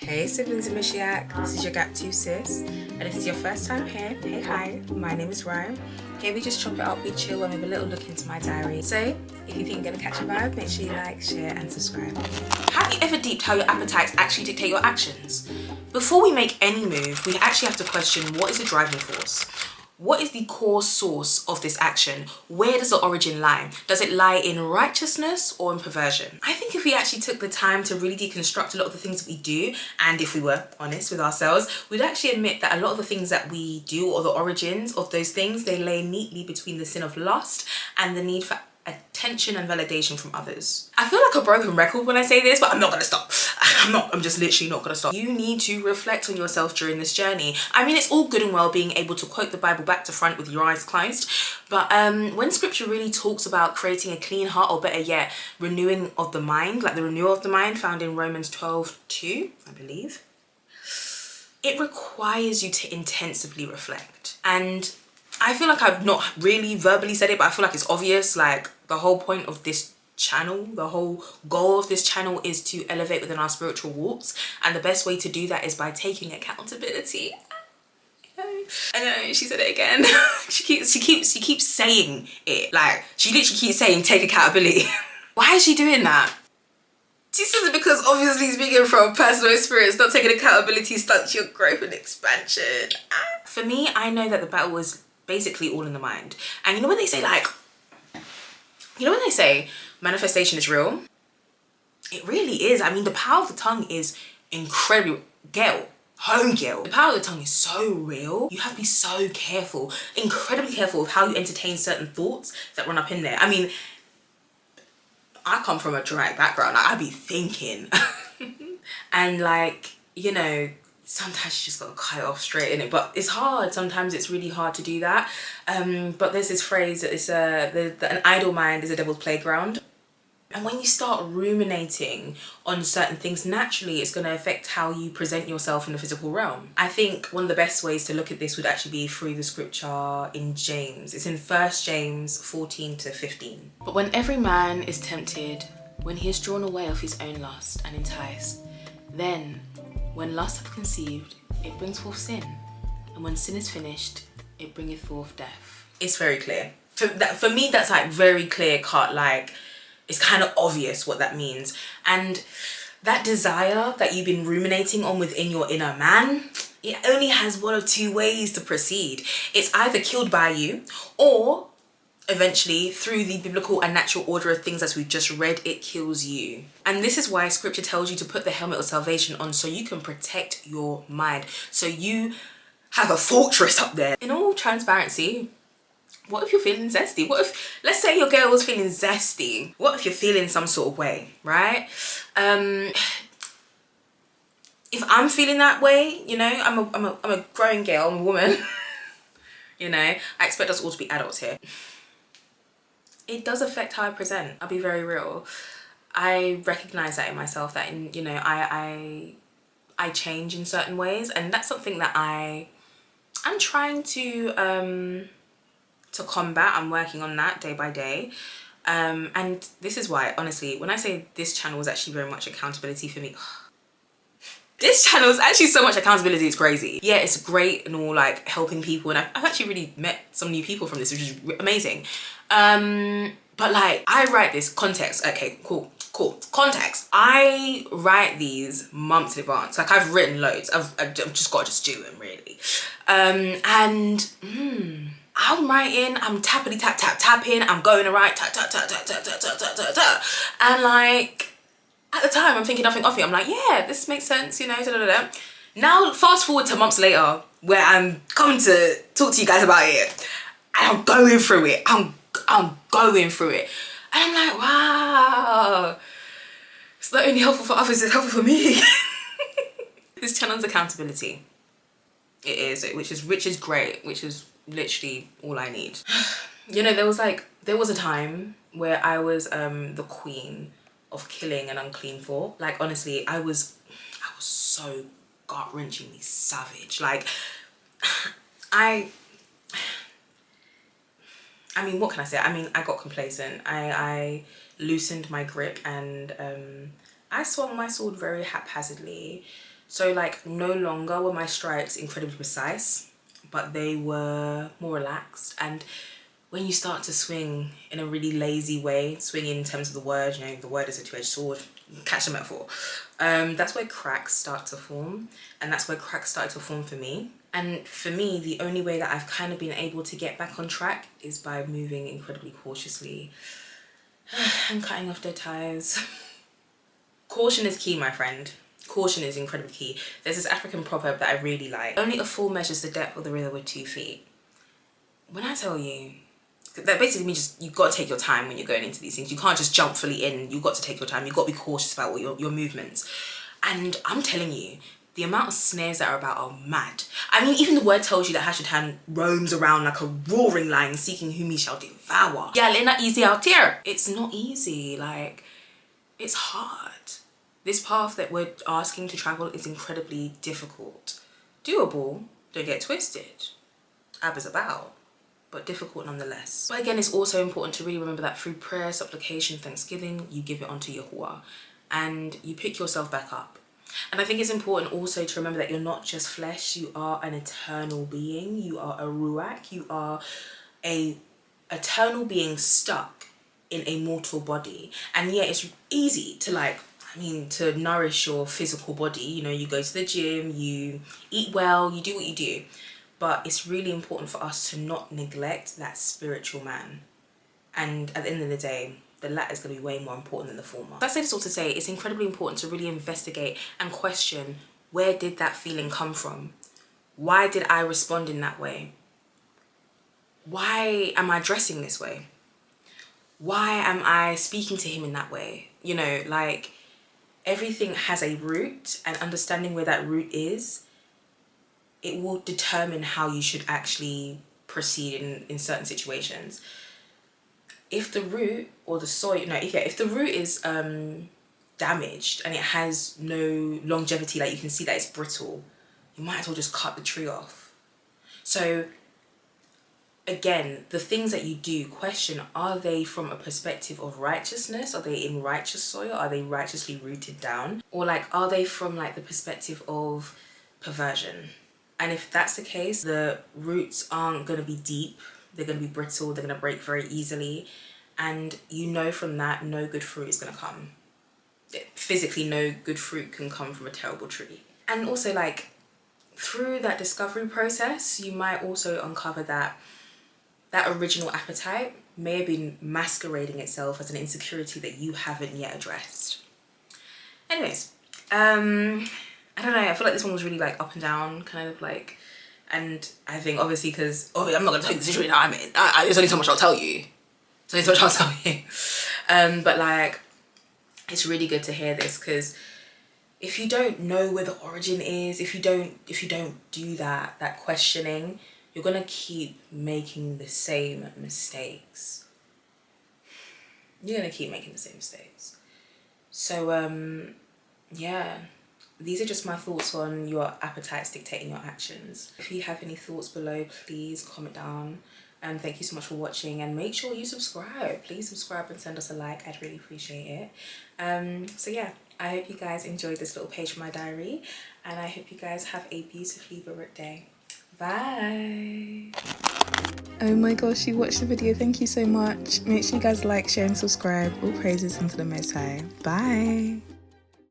Hey siblings of Mishiak, this is your Gap 2 sis, and if it's your first time here, hey hi, my name is Ryan. Here we just chop it up, we chill, and we have a little look into my diary. So, if you think you're gonna catch a vibe, make sure you like, share, and subscribe. Have you ever deeped how your appetites actually dictate your actions? Before we make any move, we actually have to question what is the driving force? What is the core source of this action? Where does the origin lie? Does it lie in righteousness or in perversion? I think if we actually took the time to really deconstruct a lot of the things that we do, and if we were honest with ourselves, we'd actually admit that a lot of the things that we do, or the origins of those things, they lay neatly between the sin of lust and the need for attention and validation from others. I feel like a broken record when I say this, but I'm not gonna stop. I'm just literally not gonna stop. You need to reflect on yourself during this journey. I mean, it's all good and well being able to quote the Bible back to front with your eyes closed, but when scripture really talks about creating a clean heart, or better yet, renewing of the mind, like the renewal of the mind found in Romans 12:2, I believe, it requires you to intensively reflect. And I feel like I've not really verbally said it, but I feel like it's obvious. Like, the whole point of this channel, the whole goal of this channel is to elevate within our spiritual walks, and the best way to do that is by taking accountability. I know, she said it again. she keeps saying it. Like, she literally keeps saying take accountability. Why is she doing that? She says it because obviously speaking from personal experience, not taking accountability stunts your growth and expansion. For me, I know that the battle is basically all in the mind. And you know when they say manifestation is real? It really is. I mean, the power of the tongue is incredibly, homegirl. The power of the tongue is so real. You have to be so careful, incredibly careful of how you entertain certain thoughts that run up in there. I mean, I come from a dramatic background. Like, I be thinking. And like, you know, sometimes you just gotta cut it off straight in it, but it's hard. Sometimes it's really hard to do that. But there's this phrase that is an idle mind is a devil's playground. And when you start ruminating on certain things, naturally it's going to affect how you present yourself in the physical realm. I think one of the best ways to look at this would actually be through the scripture in James. It's in 1 James 14-15. But when every man is tempted, when he is drawn away of his own lust and enticed, then when lust hath conceived, it brings forth sin. And when sin is finished, it bringeth forth death. It's very clear. For me, that's like very clear cut. Like, it's kind of obvious what that means. And that desire that you've been ruminating on within your inner man, it only has one of two ways to proceed. It's either killed by you, or eventually, through the biblical and natural order of things as we've just read, it kills you. And this is why scripture tells you to put the helmet of salvation on, so you can protect your mind, so you have a fortress up there. In all transparency, what if you're feeling zesty? What if, let's say your girl was feeling zesty. What if you're feeling some sort of way, right? If I'm feeling that way, you know, I'm a growing girl, I'm a woman. You know, I expect us all to be adults here. It does affect how I present. I'll be very real. I recognize that in myself, that in, you know, I change in certain ways, and that's something that I'm trying to combat. I'm working on that day by day. And this is why, honestly, when I say this channel is actually very much accountability for me, this channel is actually so much accountability, it's crazy. Yeah, it's great and all, like helping people, and I've actually really met some new people from this, which is amazing. But like, I write this context. Okay, cool. Context. I write these months in advance. Like, I've written loads. I've just got to do them, really. I'm writing, I'm tapping, I'm going to write, tap. And like, at the time, I'm thinking nothing of it. I'm like, yeah, this makes sense, you know, Now, fast forward to months later, where I'm coming to talk to you guys about it, and I'm going through it. I'm going through it. And I'm like, wow, it's not only helpful for others, it's helpful for me. This channel's accountability. It is, which is great, which is literally all I need. You know, there was a time where I was the queen of killing an unclean thought. Like, honestly, I was so gut-wrenchingly savage. Like, I mean, what can I say? I mean, I got complacent. I loosened my grip, and I swung my sword very haphazardly So like no longer were my strikes incredibly precise, but they were more relaxed. And when you start to swing in a really lazy way, swinging in terms of the word, you know, the word is a two-edged sword, catch the metaphor, that's where cracks start to form. And that's where cracks started to form for me. And for me, the only way that I've kind of been able to get back on track is by moving incredibly cautiously and cutting off their ties. Caution is key, my friend. Caution is incredibly key. There's this African proverb that I really like. Only a fool measures the depth of the river with 2 feet. When I tell you, that basically means you've got to take your time when you're going into these things. You can't just jump fully in. You've got to take your time. You've got to be cautious about what your movements. And I'm telling you, the amount of snares that are about are mad. I mean, even the word tells you that Hashitan roams around like a roaring lion seeking whom he shall devour. Yeah, it's not easy out here. It's not easy. Like, it's hard. This path that we're asking to travel is incredibly difficult. Doable, don't get twisted. Abba's about, but difficult nonetheless. But again, it's also important to really remember that through prayer, supplication, thanksgiving, you give it onto Yahuwah and you pick yourself back up. And I think it's important also to remember that you're not just flesh, you are an eternal being. You are a ruach, you are a eternal being stuck in a mortal body. And yeah, it's easy to to nourish your physical body. You know, you go to the gym, you eat well, you do what you do. But it's really important for us to not neglect that spiritual man. And at the end of the day, the latter is going to be way more important than the former. I say this all to say it's incredibly important to really investigate and question, where did that feeling come from? Why did I respond in that way? Why am I dressing this way? Why am I speaking to him in that way? You know, like, everything has a root, and understanding where that root is, it will determine how you should actually proceed in certain situations. If the root or the soil, if the root is damaged and it has no longevity, like you can see that it's brittle, you might as well just cut the tree off. So again, the things that you do, question, are they from a perspective of righteousness? Are they in righteous soil? Are they righteously rooted down? Or like, are they from like the perspective of perversion? And if that's the case, the roots aren't going to be deep. They're going to be brittle. They're going to break very easily. And you know from that, no good fruit is going to come. Physically, no good fruit can come from a terrible tree. And also, like, through that discovery process, you might also uncover that original appetite may have been masquerading itself as an insecurity that you haven't yet addressed. Anyways, I don't know, I feel like this one was really like up and down, kind of like, and I think obviously because, I'm not going to tell you the situation I'm in. There's only so much I'll tell you. There's only so much I'll tell you. But like, it's really good to hear this, because if you don't know where the origin is, if you don't do that questioning, you're going to keep making the same mistakes. You're going to keep making the same mistakes. So, yeah. These are just my thoughts on your appetites dictating your actions. If you have any thoughts below, please comment down. And thank you so much for watching, and make sure you subscribe. Please subscribe and send us a like. I'd really appreciate it. So yeah, I hope you guys enjoyed this little page from my diary, and I hope you guys have a beautifully baruch day. Bye. Oh my gosh, you watched the video. Thank you so much. Make sure you guys like, share and subscribe. All praises unto the Most High. Bye.